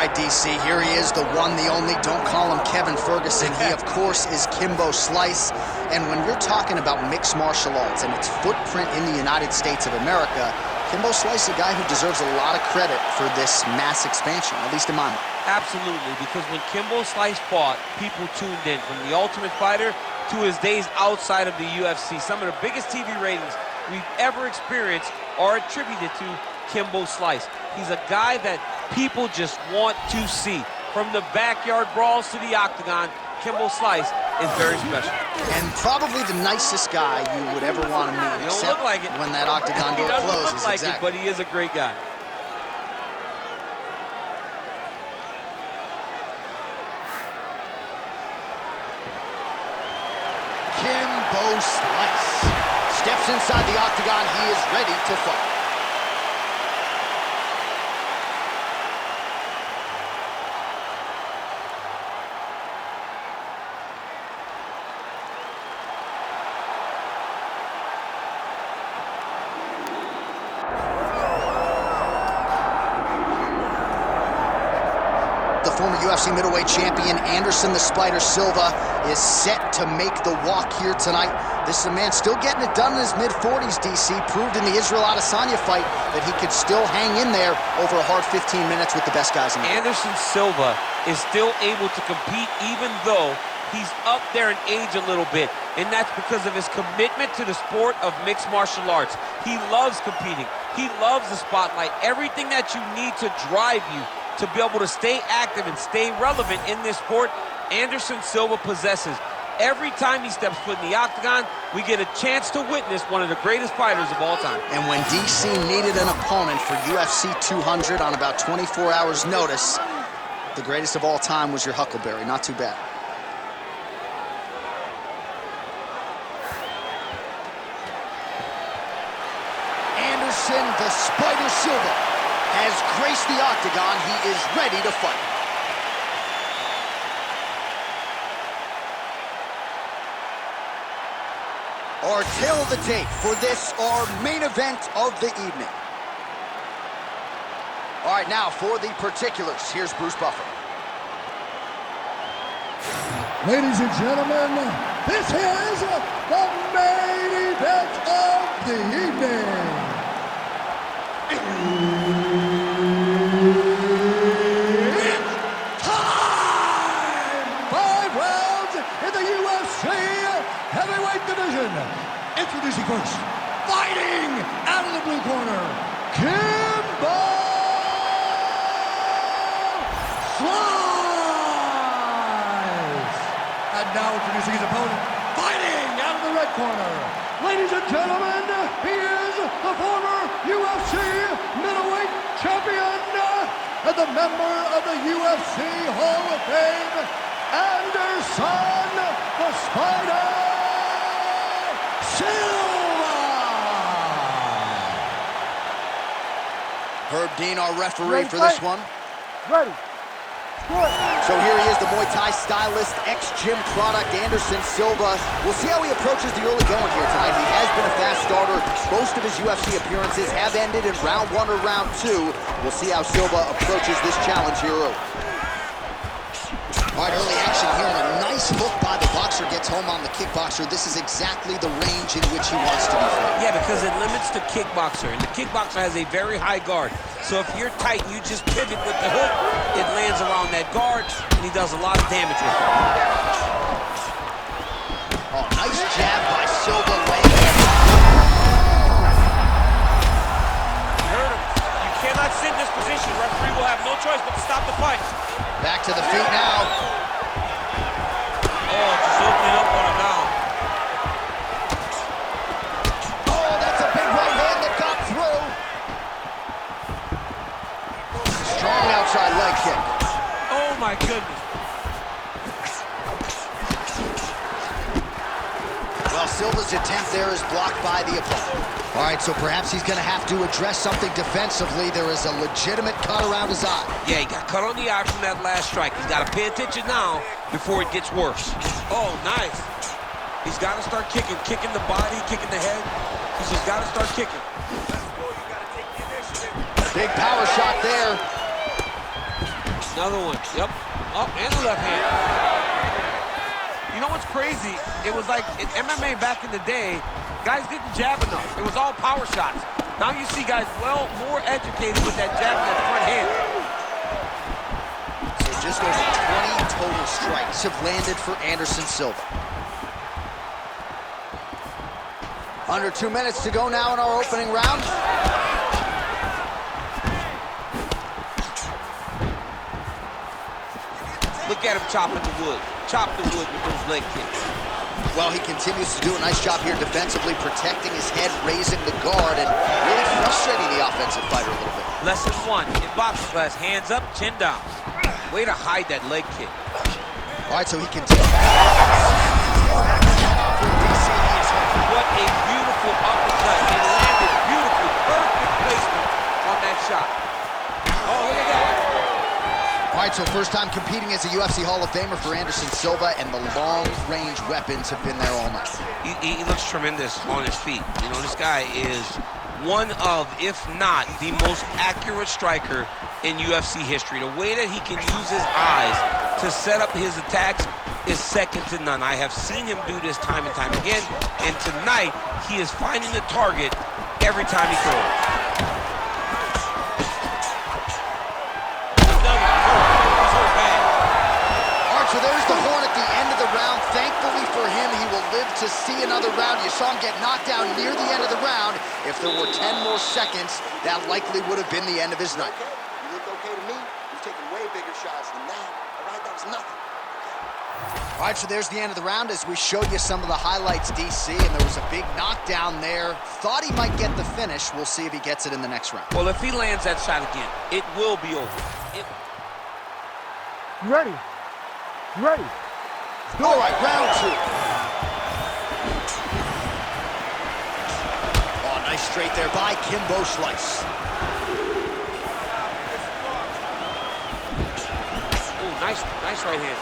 right, DC, here he is, the one, the only. Don't call him Kevin Ferguson. He, of course, is Kimbo Slice. And when you're talking about mixed martial arts and its footprint in the United States of America, Kimbo Slice is a guy who deserves a lot of credit for this mass expansion, at least in my mind. Absolutely, because when Kimbo Slice fought, people tuned in. From The Ultimate Fighter to his days outside of the UFC, some of the biggest TV ratings we've ever experienced are attributed to Kimbo Slice. He's a guy that people just want to see. From the backyard brawls to the octagon, Kimbo Slice is very special. And probably the nicest guy you would ever want to meet, He don't look like it. When that octagon door closes. He doesn't look like exactly. it, but he is a great guy. Kimbo Slice steps inside the octagon. He is ready to fight. Former UFC middleweight champion Anderson the Spider Silva is set to make the walk here tonight. This is a man still getting it done in his mid-40s, DC. Proved in the Israel Adesanya fight that he could still hang in there over a hard 15 minutes with the best guys in the world. Anderson Silva is still able to compete even though he's up there in age a little bit. And that's because of his commitment to the sport of mixed martial arts. He loves competing. He loves the spotlight. Everything that you need to drive you to be able to stay active and stay relevant in this sport, Anderson Silva possesses. Every time he steps foot in the octagon, we get a chance to witness one of the greatest fighters of all time. And when DC needed an opponent for UFC 200 on about 24 hours notice, the greatest of all time was your Huckleberry. Not too bad. Anderson the Spider Silva has graced the octagon. He is ready to fight. Our tale of the tape for this, our main event of the evening. All right, now for the particulars, here's Bruce Buffer. Ladies and gentlemen, this is the main event of the evening. Introducing first, fighting out of the blue corner, Kimbo Slice. And now introducing his opponent, fighting out of the red corner. Ladies and gentlemen, he is the former UFC middleweight champion and the member of the UFC Hall of Fame, Anderson the Spider Silva! Herb Dean, our referee for this one. Ready. Good. So here he is, the Muay Thai stylist, ex-gym product, Anderson Silva. We'll see how he approaches the early going here tonight. He has been a fast starter. Most of his UFC appearances have ended in round 1 or round 2. We'll see how Silva approaches this challenge here early. All right, early action here, and a nice hook by the boxer gets home on the kickboxer. This is exactly the range in which he wants to be fighting. Yeah, because it limits the kickboxer, and the kickboxer has a very high guard. So if you're tight, you just pivot with the hook, it lands around that guard, and he does a lot of damage with it. Oh, nice jab by Silva laying it. You heard him. You cannot sit in this position. The referee will have no choice but to stop the fight. Back to the feet now. Oh, just opening up on him now. Oh, that's a big right hand that got through. Strong outside leg kick. Oh, my goodness. Well, Silva's attempt there is blocked by the opponent. All right, so perhaps he's going to have to address something defensively. There is a legitimate cut around his eye. Yeah, he got cut on the eye from that last strike. He's got to pay attention now before it gets worse. Oh, nice. He's got to start kicking the body, kicking the head. He's just got to start kicking. Big power shot there. Another one. Yep. Up and the left hand. You know what's crazy? It was like in MMA back in the day, guys didn't jab enough. It was all power shots. Now you see guys more educated with that jab and that front hand. So just over 20 total strikes have landed for Anderson Silva. Under 2 minutes to go now in our opening round. Look at him chopping the wood. Chop the wood with those leg kicks. Well, he continues to do a nice job here defensively, protecting his head, raising the guard, and really frustrating the offensive fighter a little bit. Lesson 1 in boxing class, hands up, chin down. Way to hide that leg kick. All right, so he continues. What a beautiful uppercut. He landed beautiful, perfect placement on that shot. Oh, look at that. All right, so first time competing as a UFC Hall of Famer for Anderson Silva, and the long-range weapons have been there all night. He looks tremendous on his feet. You know, this guy is one of, if not, the most accurate striker in UFC history. The way that he can use his eyes to set up his attacks is second to none. I have seen him do this time and time again, and tonight he is finding the target every time he throws. So there's the horn at the end of the round. Thankfully for him, he will live to see another round. You saw him get knocked down near the end of the round. If there were 10 more seconds, that likely would have been the end of his night. You look okay to me. You've taken way bigger shots than that. All right, that was nothing. All right, so there's the end of the round as we showed you some of the highlights, DC, and there was a big knockdown there. Thought he might get the finish. We'll see if he gets it in the next round. Well, if he lands that shot again, it will be over. You ready? You ready? All right, round 2. Oh, nice straight there by Kimbo slice. Oh, nice right hand.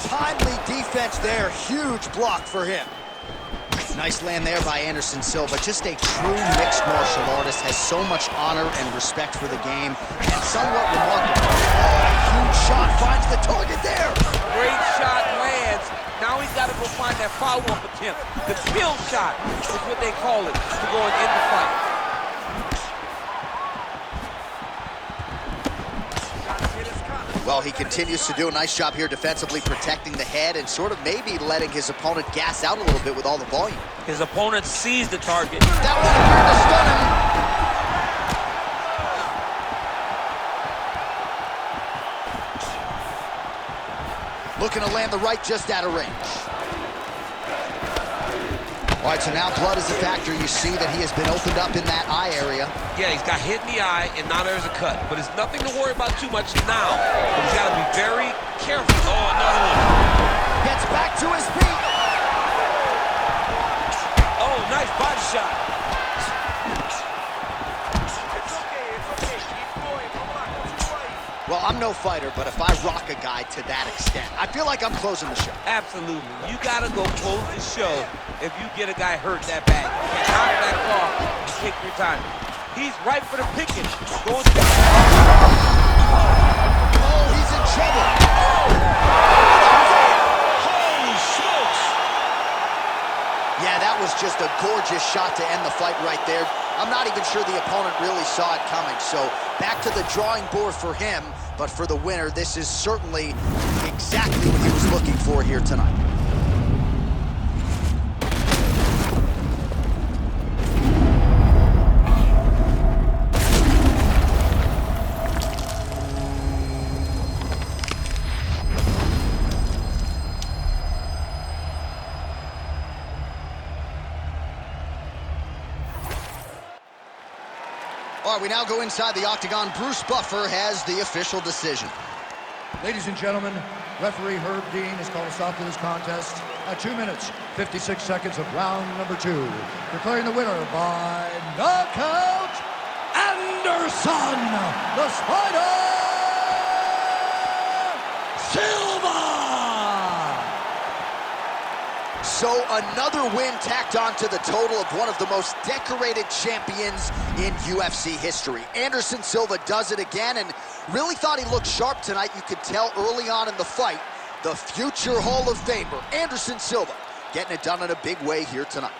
Timely defense there. Huge block for him. Nice land there by Anderson Silva. Just a true mixed martial artist. Has so much honor and respect for the game. And somewhat remarkable. Oh, huge shot. Finds the target there. Great shot lands. Now he's got to go find that follow-up attempt. The kill shot is what they call it to go and end the fight. Well, he continues to do a nice job here defensively, protecting the head and sort of maybe letting his opponent gas out a little bit with all the volume. His opponent sees the target. That one appeared to stun him. Looking to land the right just out of range. All right, so now blood is a factor. You see that he has been opened up in that eye area. Yeah, he's got hit in the eye, and now there's a cut. But it's nothing to worry about too much now. But he's got to be very careful. Oh, another one. Gets back to his feet. Oh, nice body shot. Well, I'm no fighter, but if I rock a guy to that extent, I feel like I'm closing the show. Absolutely. You got to go close the show if you get a guy hurt that bad. You can knock that off and take your time. He's right for the picking. Going to... Oh, he's in trouble. Holy smokes. Yeah, that was just a gorgeous shot to end the fight right there. I'm not even sure the opponent really saw it coming. So back to the drawing board for him. But for the winner, this is certainly exactly what he was looking for here tonight. All right, we now go inside the octagon. Bruce Buffer has the official decision. Ladies and gentlemen, referee Herb Dean has called a stop to this contest at 2 minutes, 56 seconds of round number 2. Declaring the winner by knockout, Anderson, the Spider, Silva! So another win tacked on to the total of one of the most decorated champions in UFC history. Anderson Silva does it again and really thought he looked sharp tonight. You could tell early on in the fight. The future Hall of Famer, Anderson Silva, getting it done in a big way here tonight.